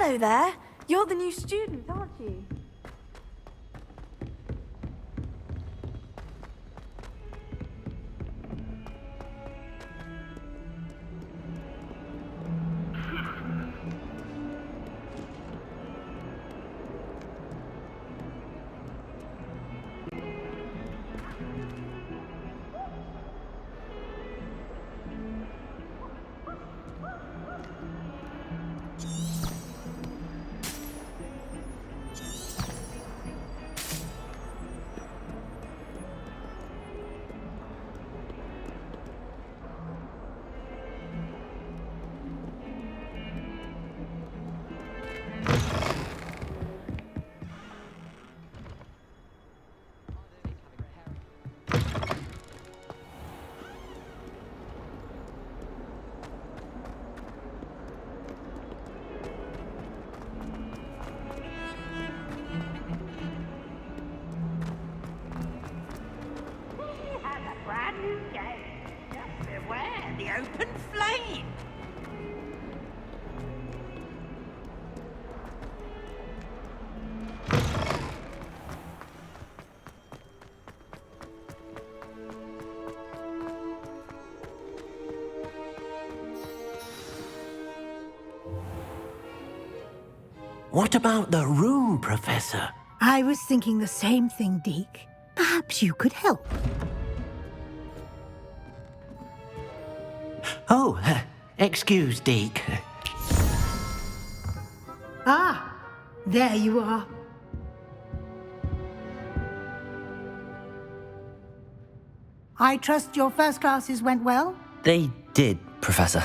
Hello there. You're the new student, aren't you? What about the room, Professor? I was thinking the same thing, Deke. Perhaps you could help. Oh, excuse, Deke. Ah, there you are. I trust your first classes went well? They did, Professor.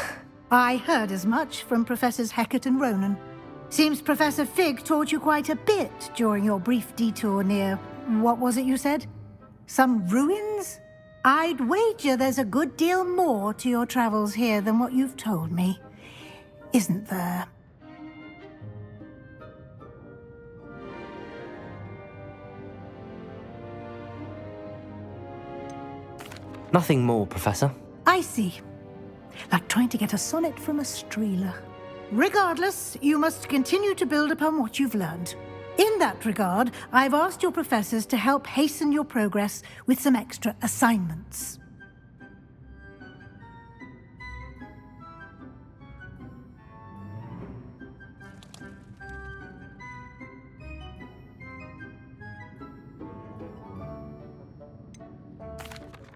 I heard as much from Professors Hecat and Ronan. Seems Professor Fig taught you quite a bit during your brief detour near... what was it you said? Some ruins? I'd wager there's a good deal more to your travels here than what you've told me. Isn't there? Nothing more, Professor. I see. Like trying to get a sonnet from a streeler. Regardless, you must continue to build upon what you've learned. In that regard, I've asked your professors to help hasten your progress with some extra assignments.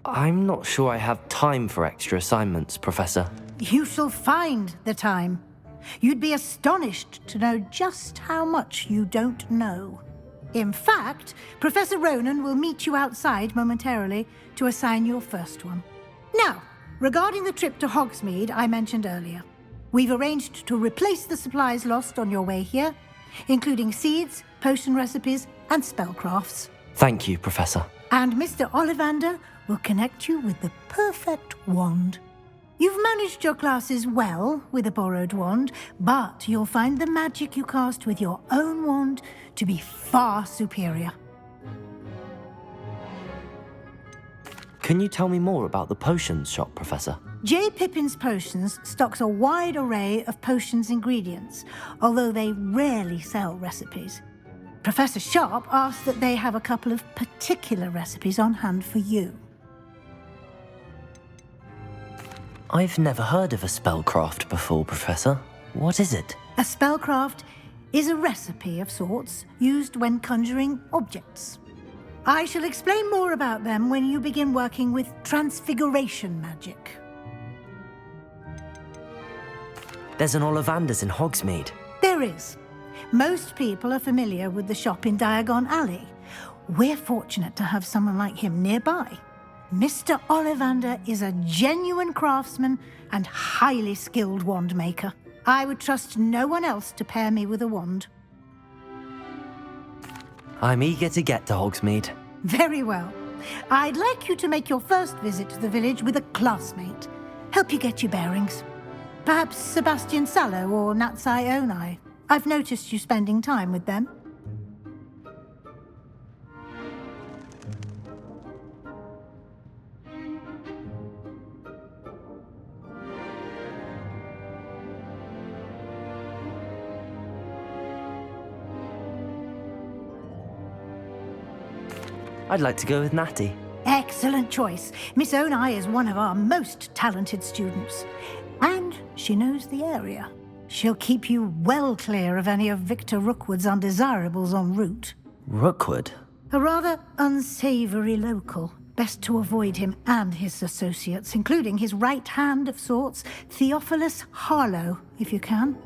I'm not sure I have time for extra assignments, Professor. You shall find the time. You'd be astonished to know just how much you don't know. In fact, Professor Ronan will meet you outside momentarily to assign your first one. Now, regarding the trip to Hogsmeade I mentioned earlier, we've arranged to replace the supplies lost on your way here, including seeds, potion recipes, and spellcrafts. Thank you, Professor. And Mr. Ollivander will connect you with the perfect wand. You've managed your classes well with a borrowed wand, but you'll find the magic you cast with your own wand to be far superior. Can you tell me more about the potions shop, Professor? J. Pippin's Potions stocks a wide array of potions ingredients, although they rarely sell recipes. Professor Sharp asked that they have a couple of particular recipes on hand for you. I've never heard of a spellcraft before, Professor. What is it? A spellcraft is a recipe of sorts used when conjuring objects. I shall explain more about them when you begin working with transfiguration magic. There's an Ollivander's in Hogsmeade. There is. Most people are familiar with the shop in Diagon Alley. We're fortunate to have someone like him nearby. Mr. Ollivander is a genuine craftsman and highly skilled wand maker. I would trust no one else to pair me with a wand. I'm eager to get to Hogsmeade. Very well. I'd like you to make your first visit to the village with a classmate. Help you get your bearings. Perhaps Sebastian Sallow or Natsai Onai. I've noticed you spending time with them. I'd like to go with Natty. Excellent choice. Miss Onai is one of our most talented students. And she knows the area. She'll keep you well clear of any of Victor Rookwood's undesirables en route. Rookwood? A rather unsavory local. Best to avoid him and his associates, including his right hand of sorts, Theophilus Harlow, if you can.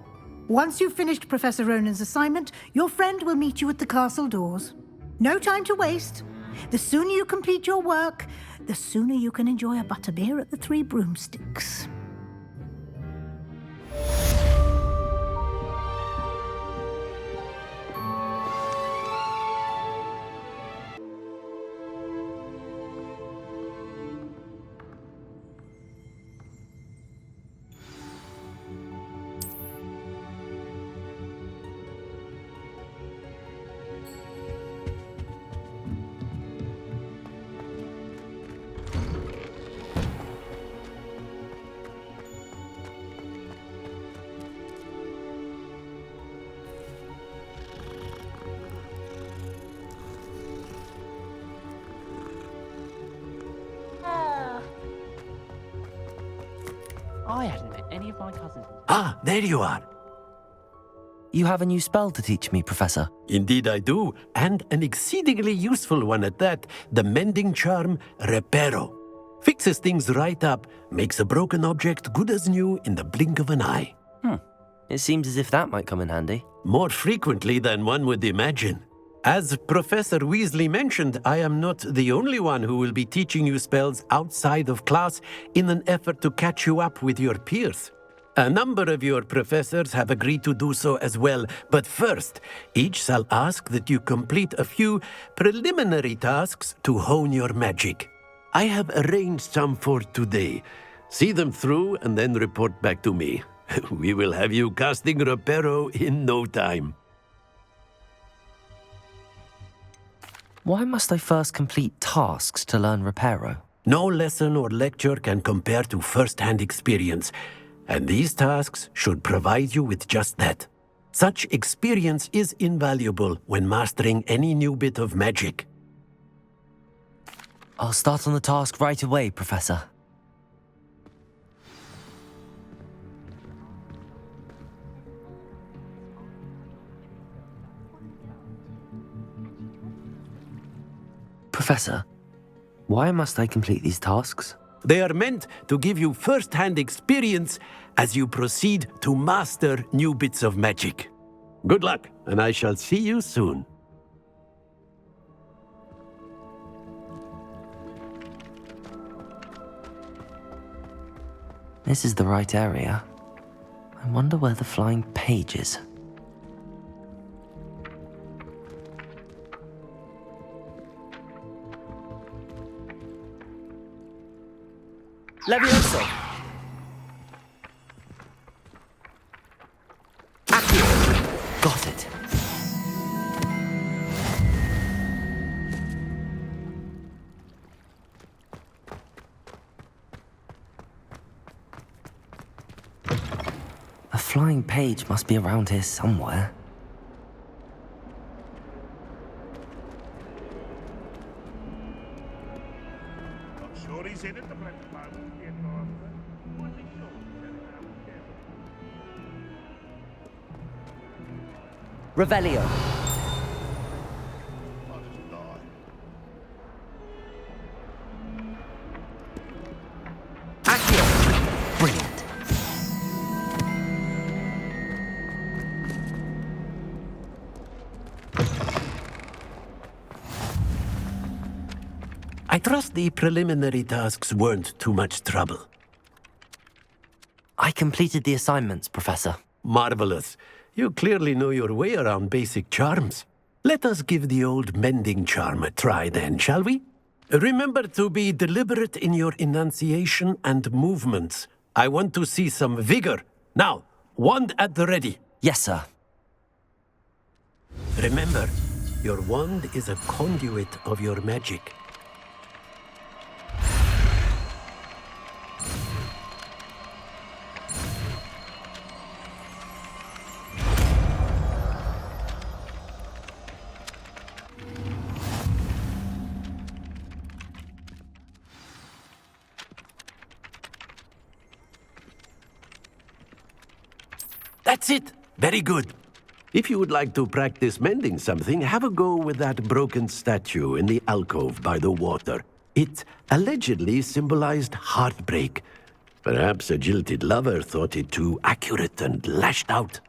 Once you've finished Professor Ronan's assignment, your friend will meet you at the castle doors. No time to waste. The sooner you complete your work, the sooner you can enjoy a butterbeer at the Three Broomsticks. I hadn't met any of my cousins. Ah, there you are. You have a new spell to teach me, Professor. Indeed I do, and an exceedingly useful one at that. The mending charm, Reparo. Fixes things right up, makes a broken object good as new in the blink of an eye. It seems as if that might come in handy. More frequently than one would imagine. As Professor Weasley mentioned, I am not the only one who will be teaching you spells outside of class in an effort to catch you up with your peers. A number of your professors have agreed to do so as well, but first, each shall ask that you complete a few preliminary tasks to hone your magic. I have arranged some for today. See them through and then report back to me. We will have you casting Reparo in no time. Why must I first complete tasks to learn Reparo? No lesson or lecture can compare to first-hand experience, and these tasks should provide you with just that. Such experience is invaluable when mastering any new bit of magic. I'll start on the task right away, Professor. Professor, why must I complete these tasks? They are meant to give you first-hand experience as you proceed to master new bits of magic. Good luck, and I shall see you soon. This is the right area. I wonder where the flying page is. Levioso! Accio! Got it. A flying page must be around here somewhere. Revelio. Accio. Brilliant. I trust the preliminary tasks weren't too much trouble. I completed the assignments, Professor. Marvelous. You clearly know your way around basic charms. Let us give the old mending charm a try then, shall we? Remember to be deliberate in your enunciation and movements. I want to see some vigor. Now, wand at the ready. Yes, sir. Remember, your wand is a conduit of your magic. That's it. Very good. If you would like to practice mending something, have a go with that broken statue in the alcove by the water. It allegedly symbolized heartbreak. Perhaps a jilted lover thought it too accurate and lashed out.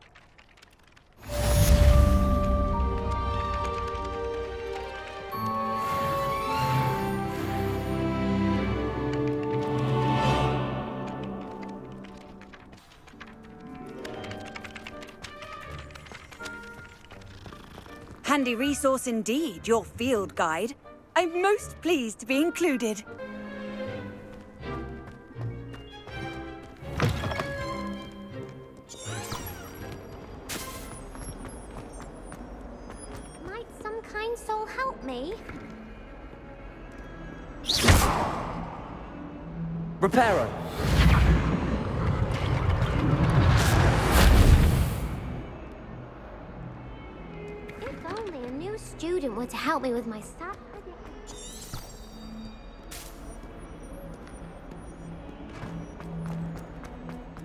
Handy resource indeed, your field guide. I'm most pleased to be included. Might some kind soul help me? Reparo. If only a new student were to help me with my stuff.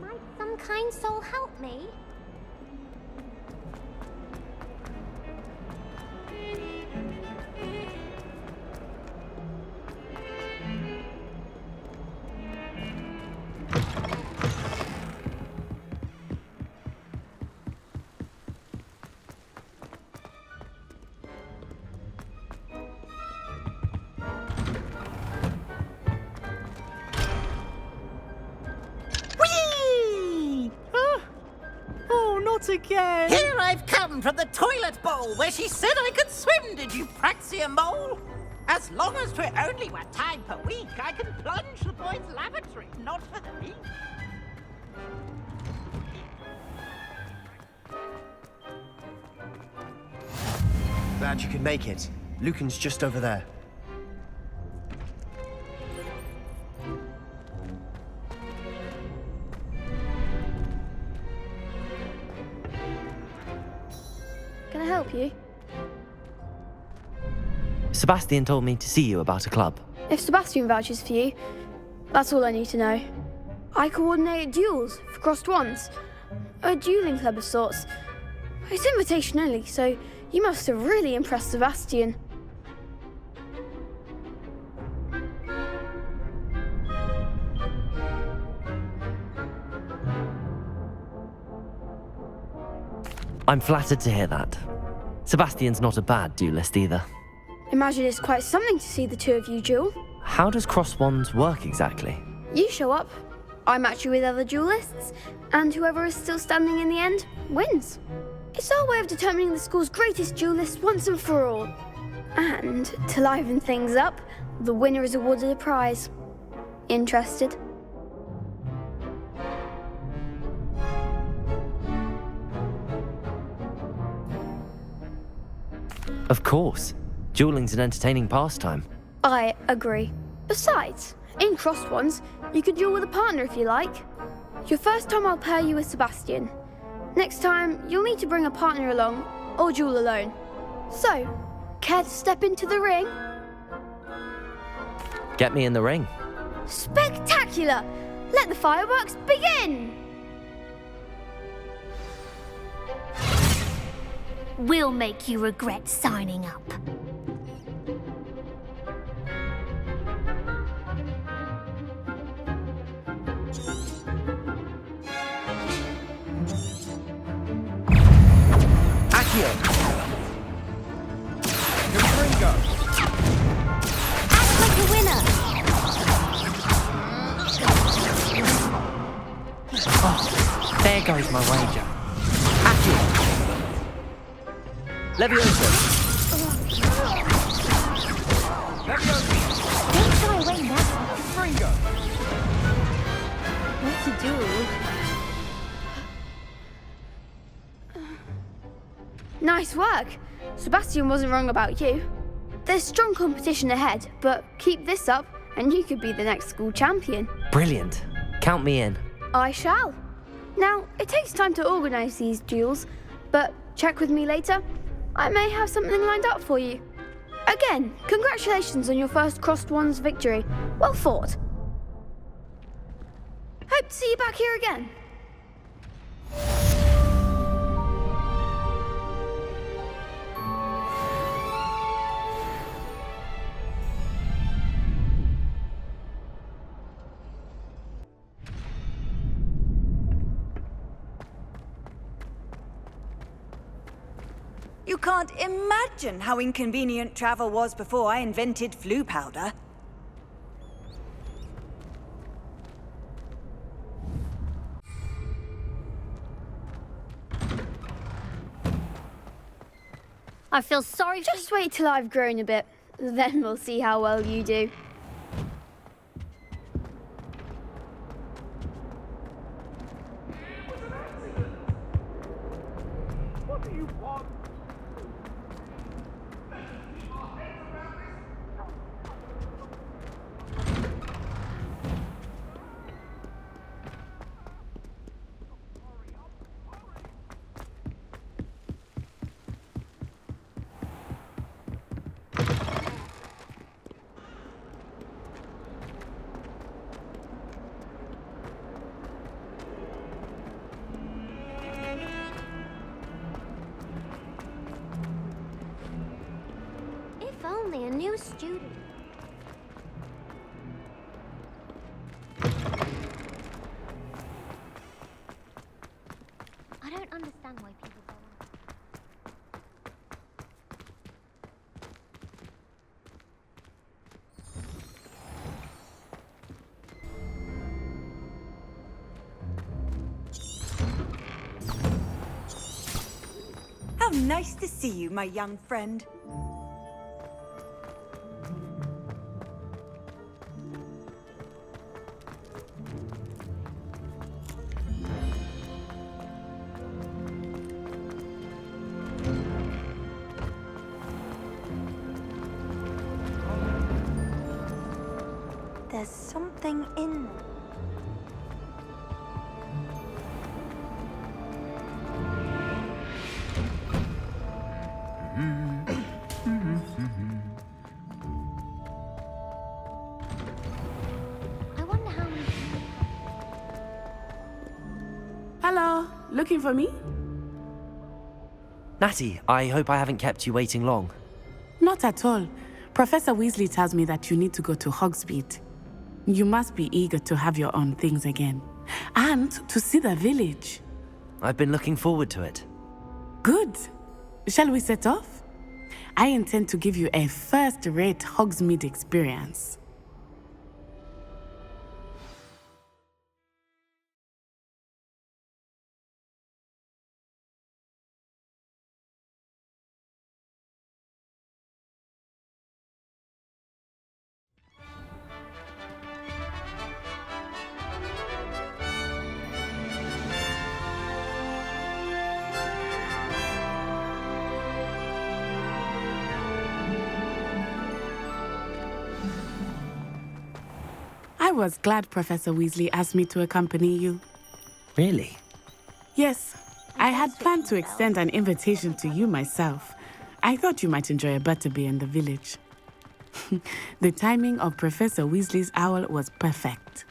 Might some kind soul help me? Again. Here I've come from the toilet bowl where she said I could swim, did you praxia mole? As long as 'twere only 1 time per week, I can plunge the boys' lavatory, not for the week. Glad you could make it. Lucan's just over there. Can I help you? Sebastian told me to see you about a club. If Sebastian vouches for you, that's all I need to know. I coordinate duels for crossed wands. A dueling club of sorts. It's invitation only, so you must have really impressed Sebastian. I'm flattered to hear that. Sebastian's not a bad duelist either. Imagine it's quite something to see the two of you duel. How does cross wands work exactly? You show up, I match you with other duelists, and whoever is still standing in the end wins. It's our way of determining the school's greatest duelist once and for all. And to liven things up, the winner is awarded a prize. Interested? Of course. Dueling's an entertaining pastime. I agree. Besides, in crossed ones, you could duel with a partner if you like. Your first time I'll pair you with Sebastian. Next time, you'll need to bring a partner along, or duel alone. So, care to step into the ring? Get me in the ring. Spectacular! Let the fireworks begin! We'll make you regret signing up. Accio! Confringo! Act like a winner! Oh, there goes my wager. Accio! Levioso! Don't shy away now. Confringo! What to do? Nice work! Sebastian wasn't wrong about you. There's strong competition ahead, but keep this up and you could be the next school champion. Brilliant. Count me in. I shall. Now, it takes time to organise these duels, but check with me later. I may have something lined up for you. Again, congratulations on your first crossed wands victory. Well fought. Hope to see you back here again. You can't imagine how inconvenient travel was before I invented flu powder. I feel sorry for... Just wait till I've grown a bit. Then we'll see how well you do. If only a new student. I don't understand why people go on. How nice to see you, my young friend. There's something in them. I wonder how many... Hello, looking for me? Natty, I hope I haven't kept you waiting long. Not at all. Professor Weasley tells me that you need to go to Hogsmeade. You must be eager to have your own things again. And to see the village. I've been looking forward to it. Good. Shall we set off? I intend to give you a first-rate Hogsmeade experience. I was glad Professor Weasley asked me to accompany you. Really? Yes, I had planned to extend an invitation to you myself. I thought you might enjoy a butterbeer in the village. The timing of Professor Weasley's owl was perfect.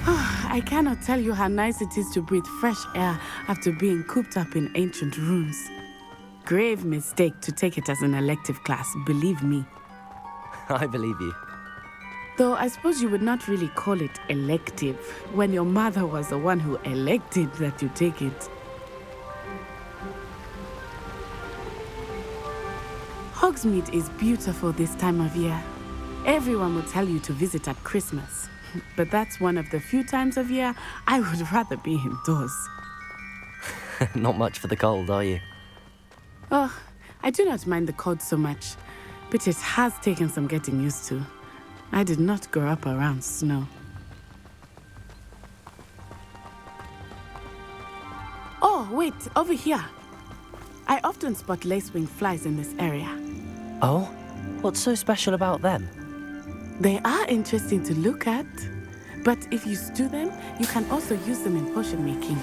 I cannot tell you how nice it is to breathe fresh air after being cooped up in ancient rooms. Grave mistake to take it as an elective class, believe me. I believe you. Though I suppose you would not really call it elective when your mother was the one who elected that you take it. Hogsmeade is beautiful this time of year. Everyone will tell you to visit at Christmas, but that's one of the few times of year I would rather be indoors. Not much for the cold, are you? Oh, I do not mind the cold so much, but it has taken some getting used to. I did not grow up around snow. Oh, wait, over here. I often spot lacewing flies in this area. Oh? What's so special about them? They are interesting to look at, but if you stew them, you can also use them in potion making.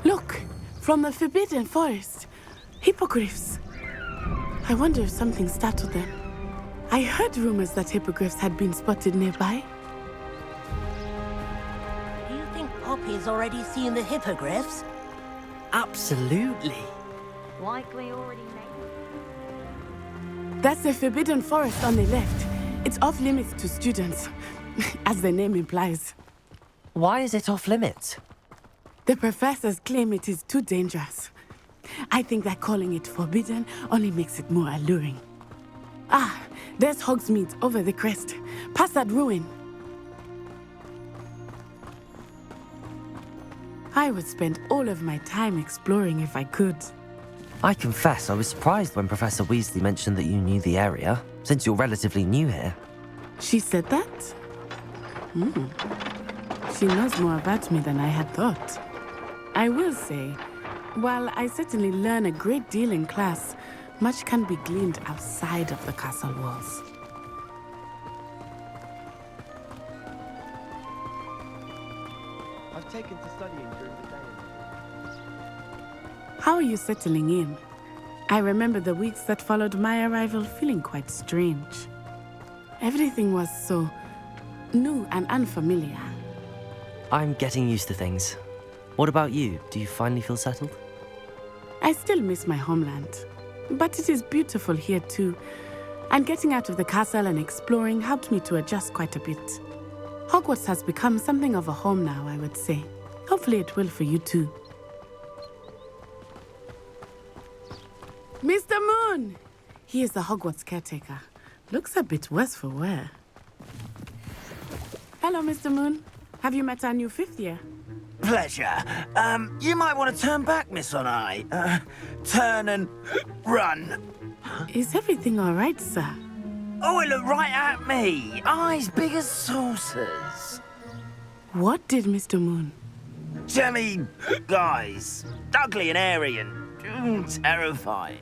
Look, from the Forbidden Forest. Hippogriffs. I wonder if something startled them. I heard rumors that hippogriffs had been spotted nearby. Do you think Poppy's already seen the hippogriffs? Absolutely. Like we already know. That's the forbidden forest on the left. It's off limits to students, as the name implies. Why is it off limits? The professors claim it is too dangerous. I think that calling it forbidden only makes it more alluring. Ah, there's Hogsmeade over the crest, past that ruin. I would spend all of my time exploring if I could. I confess I was surprised when Professor Weasley mentioned that you knew the area, since you're relatively new here. She said that? She knows more about me than I had thought. I will say, while I certainly learn a great deal in class, much can be gleaned outside of the castle walls. I've taken to studying during the day. How are you settling in? I remember the weeks that followed my arrival feeling quite strange. Everything was so new and unfamiliar. I'm getting used to things. What about you? Do you finally feel settled? I still miss my homeland, but it is beautiful here too. And getting out of the castle and exploring helped me to adjust quite a bit. Hogwarts has become something of a home now, I would say. Hopefully it will for you too. Mr. Moon! He is the Hogwarts caretaker. Looks a bit worse for wear. Hello, Mr. Moon. Have you met our new fifth year? Pleasure. You might want to turn back, Miss On-Eye. Turn and run. Is everything all right, sir? Oh, it looked right at me. Eyes big as saucers. What did Mr. Moon? Jemmy, guys. Ugly and airy and terrifying.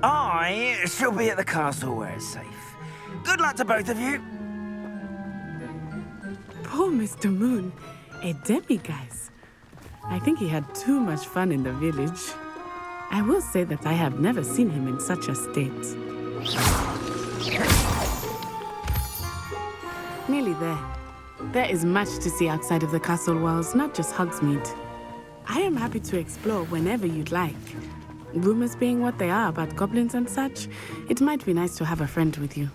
I shall be at the castle where it's safe. Good luck to both of you. Poor Mr. Moon. A demiguise. I think he had too much fun in the village. I will say that I have never seen him in such a state. Nearly there. There is much to see outside of the castle walls, not just Hogsmeade. I am happy to explore whenever you'd like. Rumors being what they are about goblins and such, it might be nice to have a friend with you.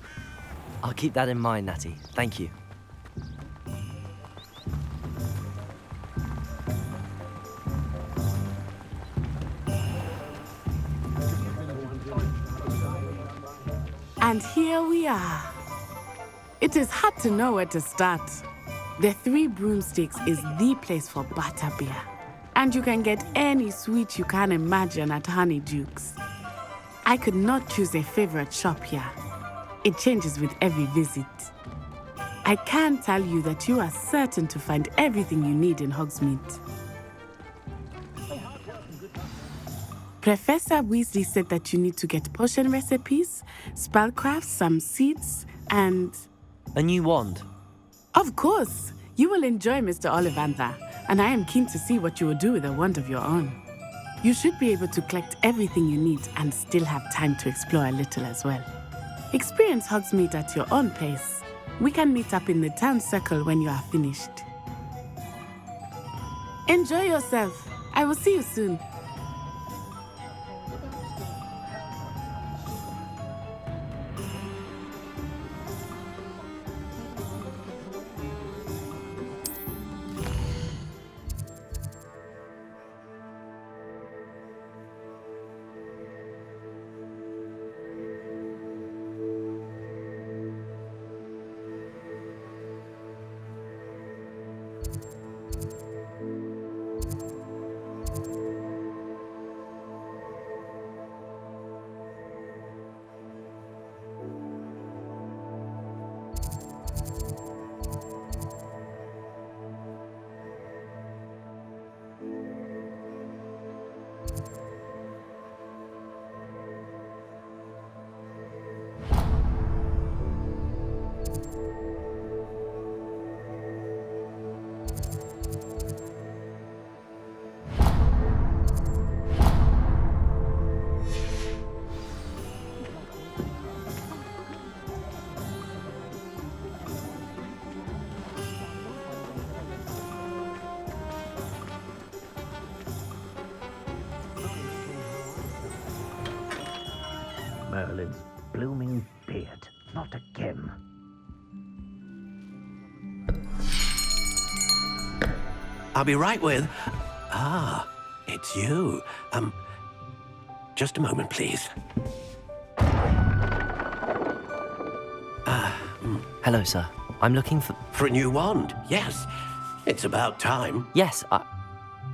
I'll keep that in mind, Natty. Thank you. And here we are. It is hard to know where to start. The Three Broomsticks is the place for butterbeer. And you can get any sweet you can imagine at Honeydukes. I could not choose a favorite shop here. It changes with every visit. I can tell you that you are certain to find everything you need in Hogsmeade. Professor Weasley said that you need to get potion recipes, spellcrafts, some seeds, and... A new wand? Of course! You will enjoy Mr. Ollivander, and I am keen to see what you will do with a wand of your own. You should be able to collect everything you need and still have time to explore a little as well. Experience Hogsmeade at your own pace. We can meet up in the town circle when you are finished. Enjoy yourself. I will see you soon. Merlin's blooming beard. Not again. I'll be right with... Ah, it's you. Just a moment, please. Hello, sir. I'm looking for... For a new wand, yes. It's about time. Yes,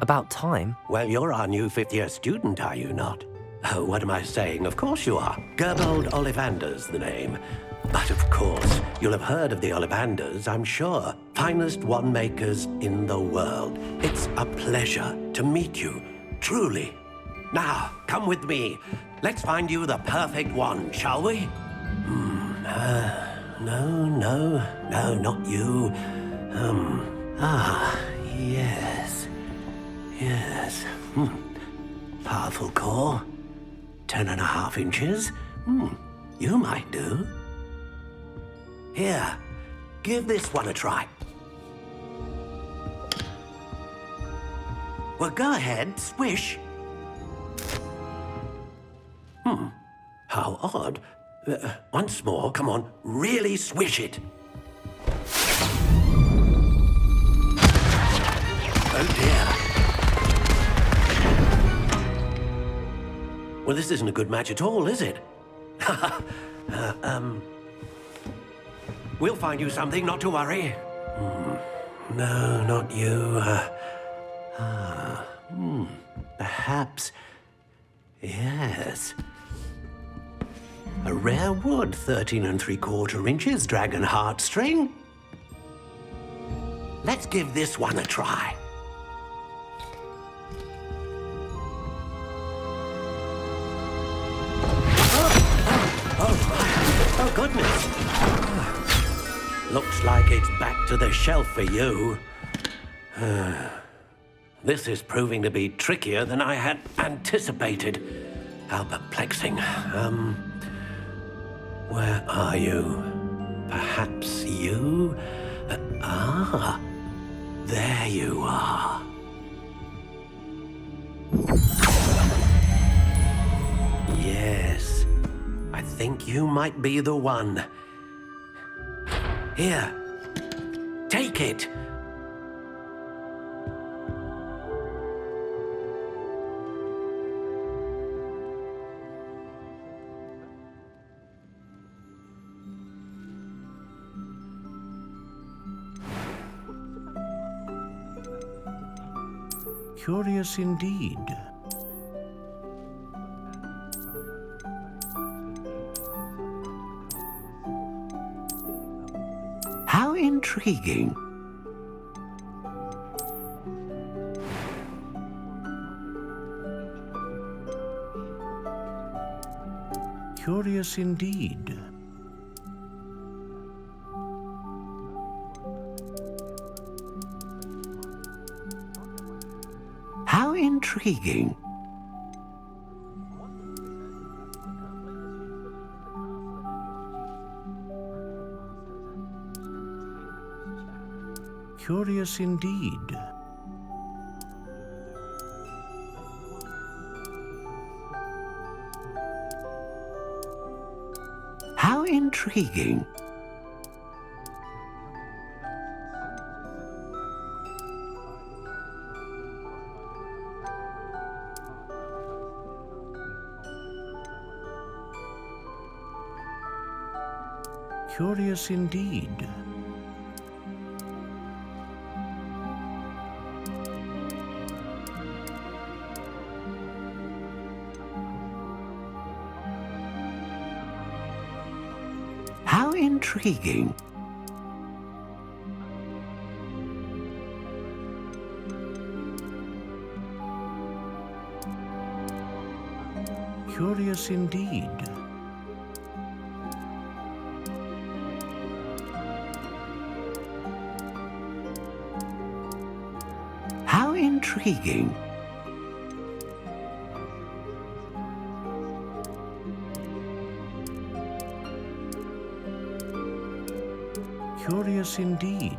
about time? Well, you're our new fifth-year student, are you not? Oh, what am I saying? Of course you are. Gerbold Ollivander's the name. But of course, you'll have heard of the Ollivanders, I'm sure. Finest wand makers in the world. It's a pleasure to meet you, truly. Now, come with me. Let's find you the perfect wand, shall we? No, not you. Yes. Powerful core. 10.5 inches. You might do. Here, give this one a try. Well, go ahead, swish. How odd. Once more, come on, really swish it. Oh dear. Well, this isn't a good match at all, is it? We'll find you something, not to worry. No, not you. Perhaps. Yes. A rare wood, 13 3/4 inches, dragon heartstring. Let's give this one a try. Oh, goodness. Looks like it's back to the shelf for you. This is proving to be trickier than I had anticipated. How perplexing. Where are you? Perhaps you? There you are. Yes, I think you might be the one. Here, take it. Curious indeed. How intriguing. Curious indeed. How intriguing. Curious indeed. How intriguing. Curious indeed. How intriguing. Curious indeed. How intriguing. Curious indeed.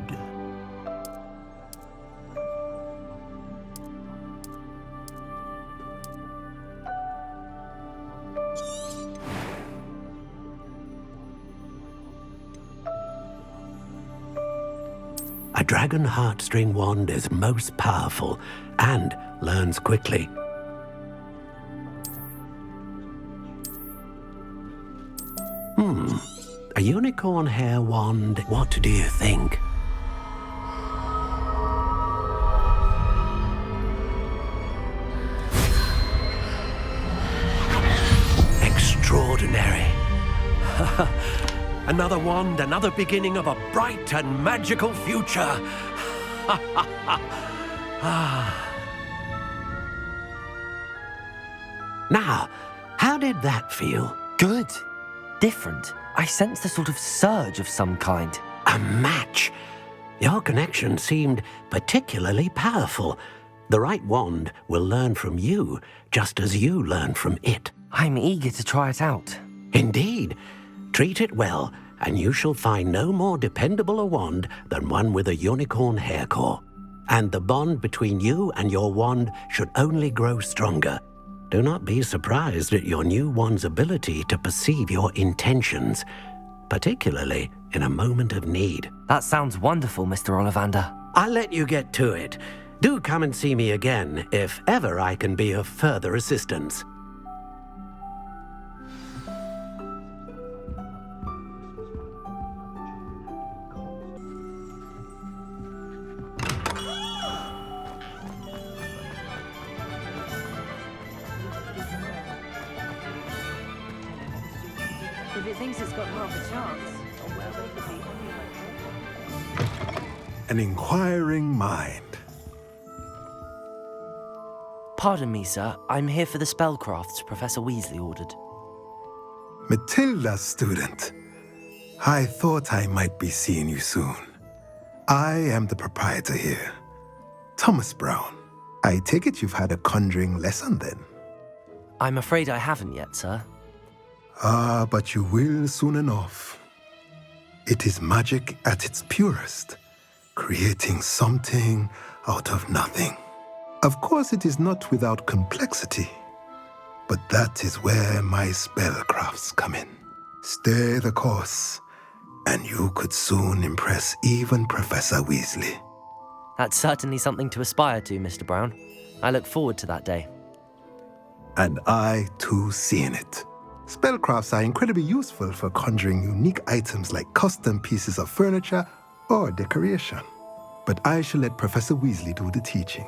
A dragon heartstring wand is most powerful and learns quickly. A unicorn hair wand, what do you think? Extraordinary. Another wand, another beginning of a bright and magical future. Now, how did that feel? Good. Different. I sensed a sort of surge of some kind. A match. Your connection seemed particularly powerful. The right wand will learn from you, just as you learn from it. I'm eager to try it out. Indeed. Treat it well, and you shall find no more dependable a wand than one with a unicorn hair core. And the bond between you and your wand should only grow stronger. Do not be surprised at your new wand's ability to perceive your intentions, particularly in a moment of need. That sounds wonderful, Mr. Ollivander. I'll let you get to it. Do come and see me again if ever I can be of further assistance. If it thinks it's got half a chance, well, they could be. An inquiring mind. Pardon me, sir. I'm here for the spellcrafts Professor Weasley ordered. Matilda's student. I thought I might be seeing you soon. I am the proprietor here, Thomas Brown. I take it you've had a conjuring lesson then? I'm afraid I haven't yet, sir. Ah, but you will soon enough. It is magic at its purest, creating something out of nothing. Of course, it is not without complexity, but that is where my spellcrafts come in. Stay the course, and you could soon impress even Professor Weasley. That's certainly something to aspire to, Mr. Brown. I look forward to that day. And I, too, seeing it. Spellcrafts are incredibly useful for conjuring unique items like custom pieces of furniture or decoration. But I shall let Professor Weasley do the teaching.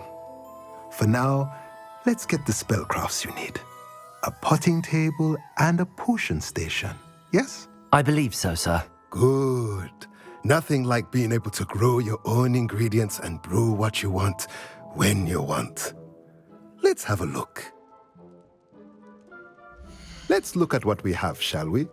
For now, let's get the spellcrafts you need. A potting table and a potion station, yes? I believe so, sir. Good. Nothing like being able to grow your own ingredients and brew what you want when you want. Let's have a look. Let's look at what we have, shall we?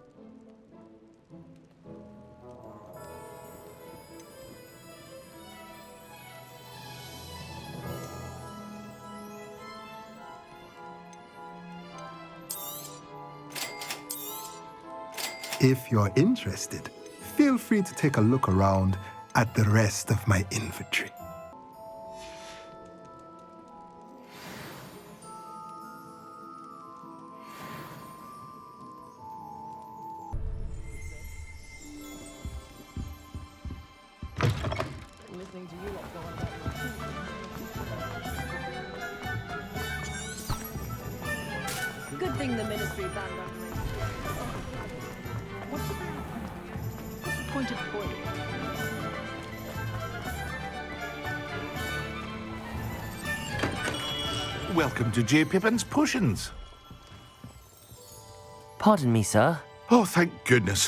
If you're interested, feel free to take a look around at the rest of my inventory. Good thing the ministry banned What's the point of point? Welcome to J. Pippin's Potions. Pardon me, sir. Oh, thank goodness.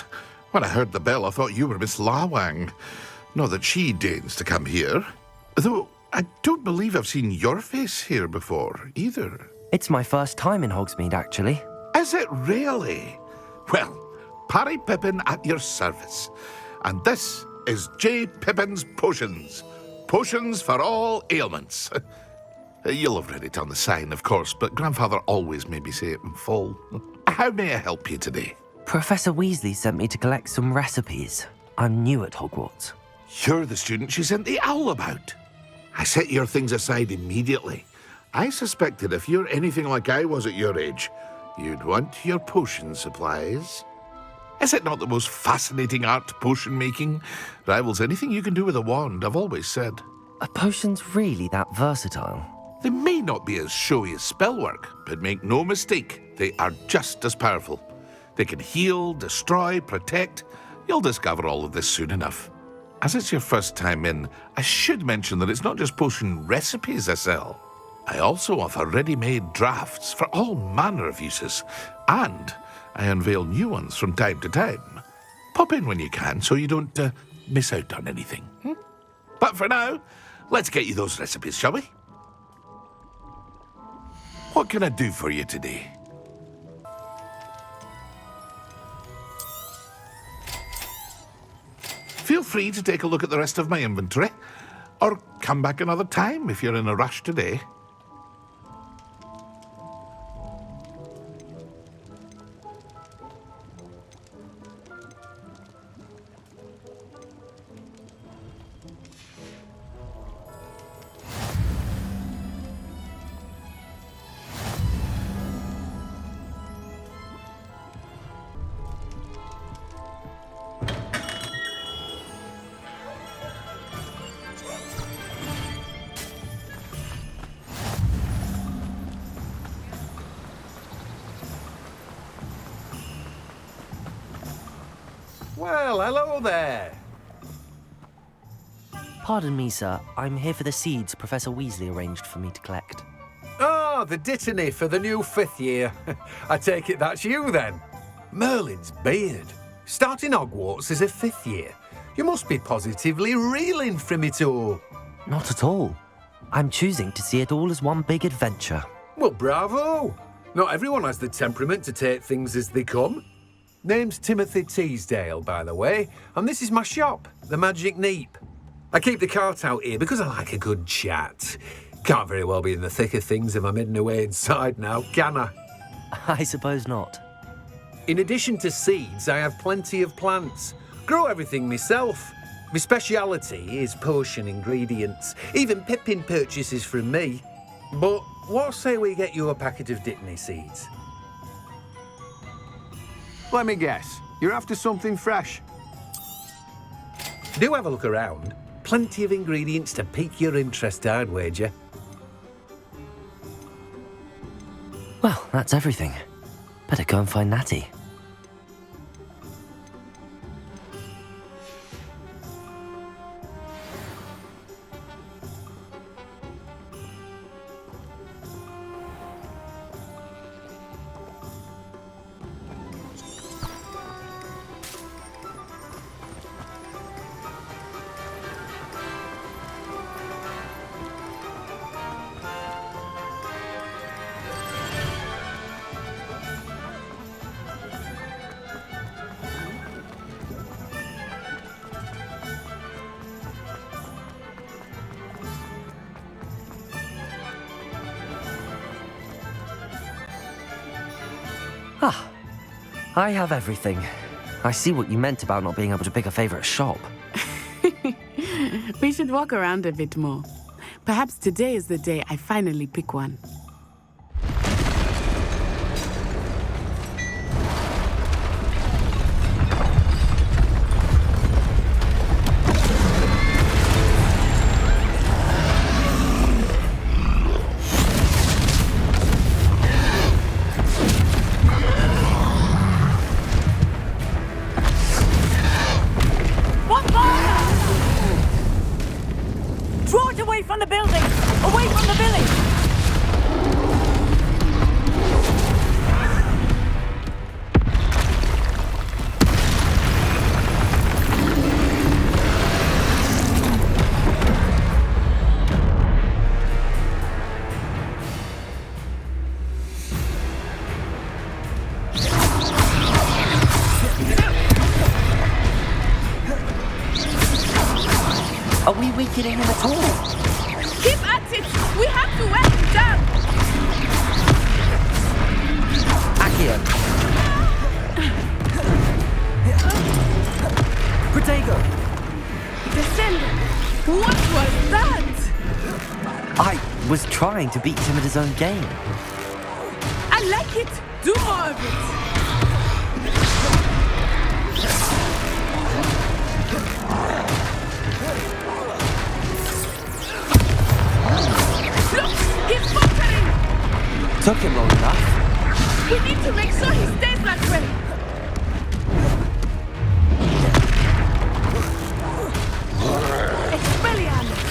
When I heard the bell, I thought you were Miss Lawang. Not that she deigns to come here. Though I don't believe I've seen your face here before, either. It's my first time in Hogsmeade, actually. Is it really? Well, Parry Pippin at your service. And this is J. Pippin's Potions. Potions for all ailments. You'll have read it on the sign, of course, but Grandfather always made me say it in full. How may I help you today? Professor Weasley sent me to collect some recipes. I'm new at Hogwarts. You're the student she sent the owl about. I set your things aside immediately. I suspected if you're anything like I was at your age, you'd want your potion supplies. Is it not the most fascinating art, potion making? Rivals anything you can do with a wand, I've always said. Are potions really that versatile? They may not be as showy as spellwork, but make no mistake, they are just as powerful. They can heal, destroy, protect. You'll discover all of this soon enough. As it's your first time in, I should mention that it's not just potion recipes I sell. I also offer ready-made drafts for all manner of uses, and I unveil new ones from time to time. Pop in when you can so you don't miss out on anything. But for now, let's get you those recipes, shall we? What can I do for you today? Feel free to take a look at the rest of my inventory, or come back another time if you're in a rush today. Well, hello there. Pardon me, sir. I'm here for the seeds Professor Weasley arranged for me to collect. Oh, the dittany for the new 5th year. I take it that's you, then. Merlin's beard. Starting Hogwarts as a 5th year. You must be positively reeling from it all. Not at all. I'm choosing to see it all as one big adventure. Well, bravo. Not everyone has the temperament to take things as they come. Name's Timothy Teasdale, by the way, and this is my shop, the Magic Neep. I keep the cart out here because I like a good chat. Can't very well be in the thick of things if I'm hidden away inside now, can I? I suppose not. In addition to seeds, I have plenty of plants. Grow everything myself. My speciality is potion ingredients. Even Pippin purchases from me. But what say we get you a packet of Dittany seeds? Let me guess. You're after something fresh. Do have a look around. Plenty of ingredients to pique your interest, I'd wager. Well, that's everything. Better go and find Natty. Ah, I have everything. I see what you meant about not being able to pick a favourite shop. We should walk around a bit more. Perhaps today is the day I finally pick one. Are we weakening him at all? Keep at it! We have to wear him down! Accio! Protego! Descendant! What was that? I was trying to beat him at his own game. I like it! Do more of it! took him long enough. We need to make sure he stays that way. Expelliarmus!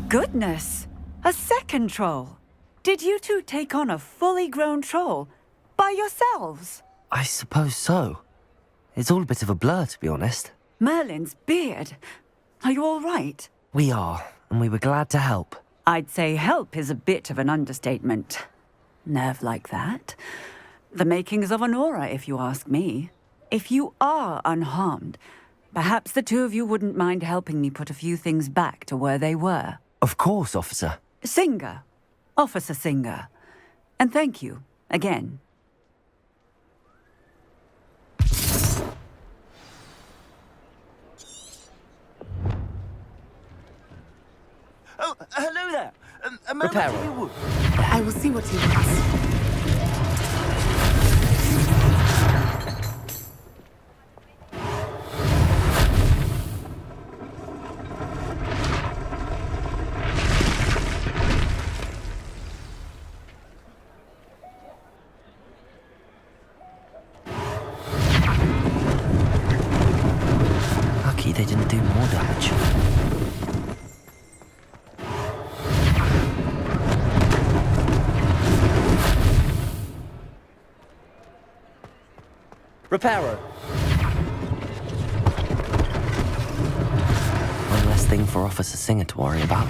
Goodness! A second troll! Did you two take on a fully grown troll by yourselves? I suppose so. It's all a bit of a blur, to be honest. Merlin's beard. Are you all right? We are, and we were glad to help. I'd say help is a bit of an understatement. Nerve like that. The makings of an aura, if you ask me. If you are unharmed, perhaps the two of you wouldn't mind helping me put a few things back to where they were. Of course, officer. Singer. Officer Singer. And thank you, again. Oh, hello there. A moment Reparo. if you would. I will see what he wants. Lucky they didn't do more damage. Reparo. One less thing for Officer Singer to worry about.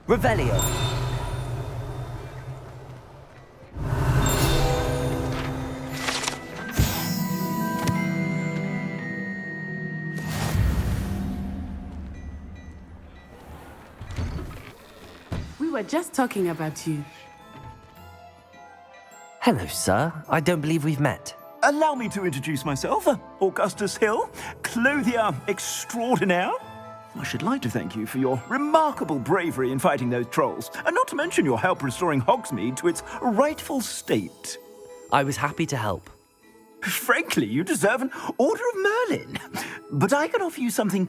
Revelio. We were just talking about you. Hello, sir. I don't believe we've met. Allow me to introduce myself, Augustus Hill, clothier extraordinaire. I should like to thank you for your remarkable bravery in fighting those trolls, and not to mention your help restoring Hogsmeade to its rightful state. I was happy to help. Frankly, you deserve an Order of Merlin. But I can offer you something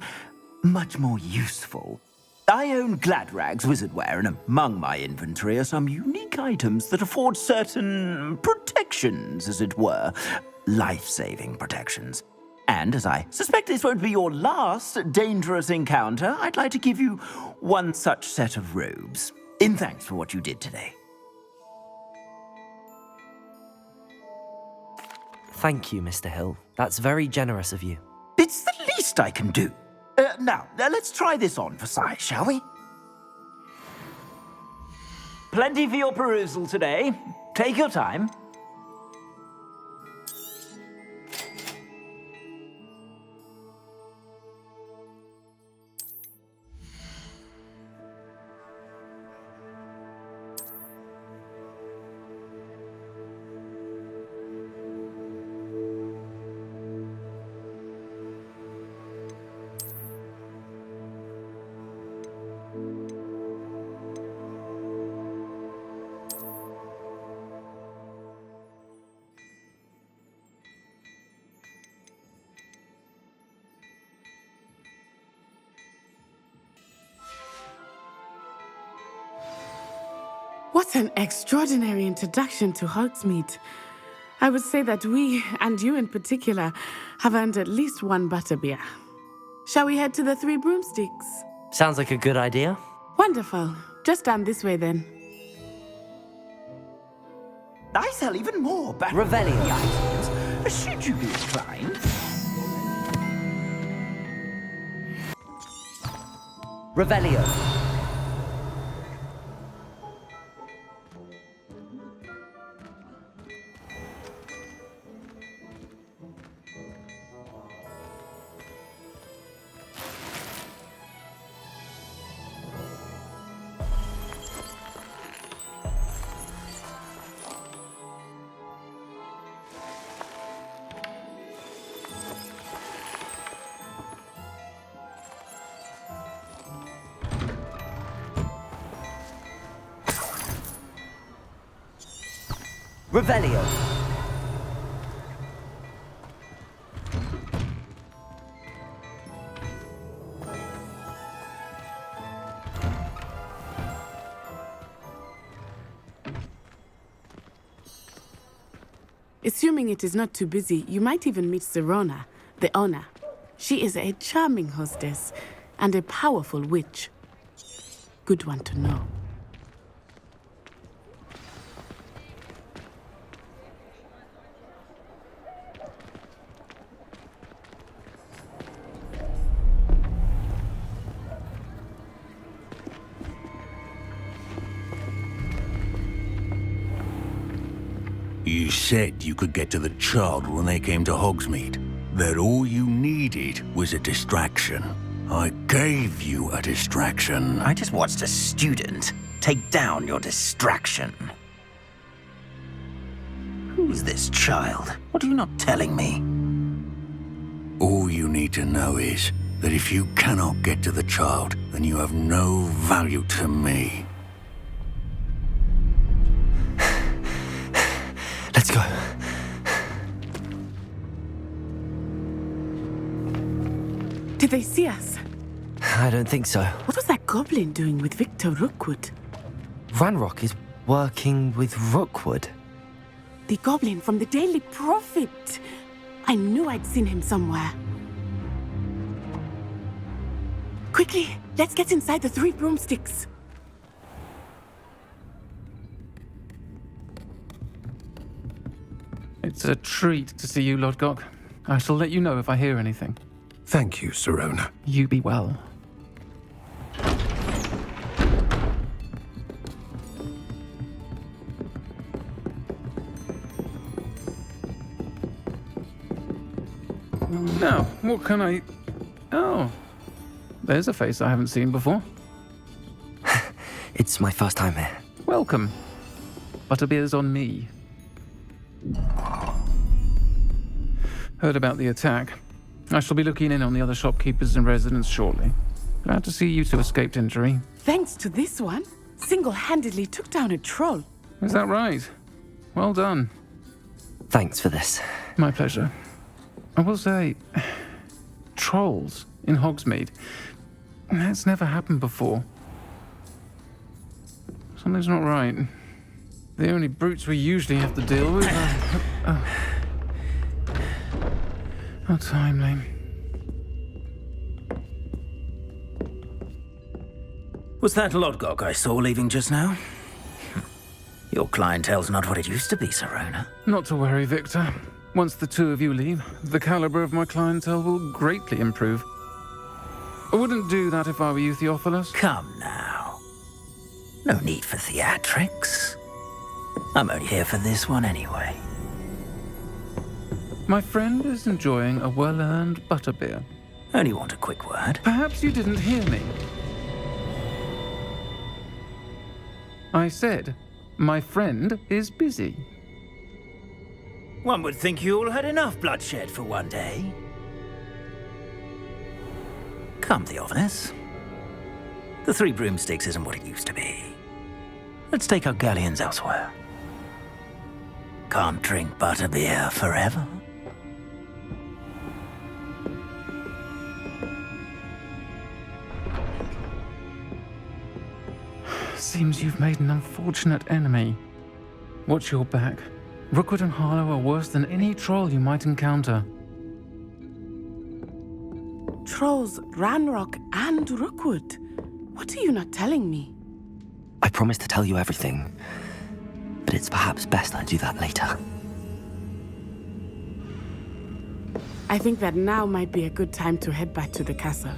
much more useful. I own Gladrag's wizardware, and among my inventory are some unique items that afford certain protections, as it were. Life-saving protections. And as I suspect this won't be your last dangerous encounter, I'd like to give you one such set of robes, in thanks for what you did today. Thank you, Mr. Hill. That's very generous of you. It's the least I can do. Now, let's try this on for size, shall we? Plenty for your perusal today. Take your time. What an extraordinary introduction to Hogsmeade. I would say that we, and you in particular, have earned at least one butterbeer. Shall we head to the Three Broomsticks? Sounds like a good idea. Wonderful. Just down this way then. I sell even more Revelio. items, should you be inclined. Revelio. Revelio. Assuming it is not too busy, you might even meet Sirona, the owner. She is a charming hostess and a powerful witch. Good one to know. You said you could get to the child when they came to Hogsmeade. That all you needed was a distraction. I gave you a distraction. I just watched a student take down your distraction. Who's this child? What are you not telling me? All you need to know is that if you cannot get to the child, then you have no value to me. Let's go. Did they see us? I don't think so. What was that goblin doing with Victor Rookwood? Ranrock is working with Rookwood. The goblin from the Daily Prophet. I knew I'd seen him somewhere. Quickly, let's get inside the 3 broomsticks. It's a treat to see you, Lodgok. I shall let you know if I hear anything. Thank you, Sirona. You be well. Now, what can I... Oh, there's a face I haven't seen before. It's my first time here. Welcome. Butterbeer's on me. Heard about the attack. I shall be looking in on the other shopkeepers and residents shortly. Glad to see you two escaped injury. Thanks to this one, single-handedly took down a troll. Is that right? Well done. Thanks for this. My pleasure. I will say, trolls in Hogsmeade. That's never happened before. Something's not right. The only brutes we usually have to deal with are... How timely. Was that Lodgok I saw leaving just now? Your clientele's not what it used to be, Sirona. Not to worry, Victor. Once the two of you leave, the caliber of my clientele will greatly improve. I wouldn't do that if I were you, Theophilus. Come now. No need for theatrics. I'm only here for this one anyway. My friend is enjoying a well-earned butterbeer. Only want a quick word. Perhaps you didn't hear me. I said, my friend is busy. One would think you all had enough bloodshed for one day. Come, Theophilus. The 3 broomsticks isn't what it used to be. Let's take our galleons elsewhere. Can't drink butterbeer forever. Seems you've made an unfortunate enemy. Watch your back. Rookwood and Harlow are worse than any troll you might encounter. Trolls, Ranrock, and Rookwood. What are you not telling me? I promised to tell you everything, but it's perhaps best I do that later. I think that now might be a good time to head back to the castle.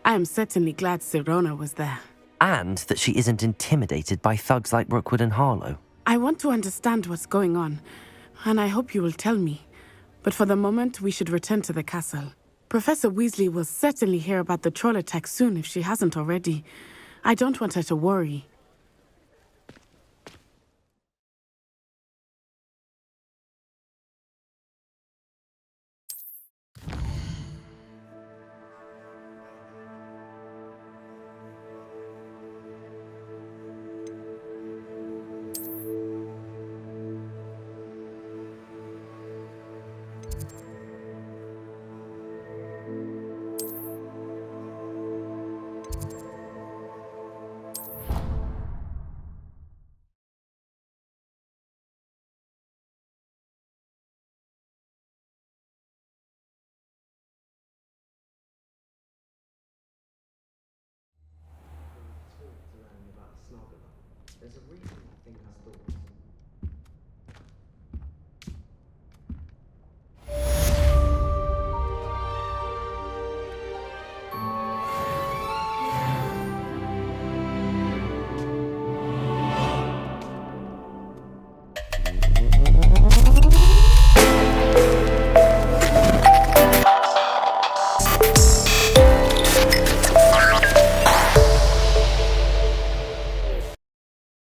I am certainly glad Sirona was there. And that she isn't intimidated by thugs like Rookwood and Harlow. I want to understand what's going on, and I hope you will tell me. But for the moment, we should return to the castle. Professor Weasley will certainly hear about the troll attack soon if she hasn't already. I don't want her to worry. There's a reason that thing has thought.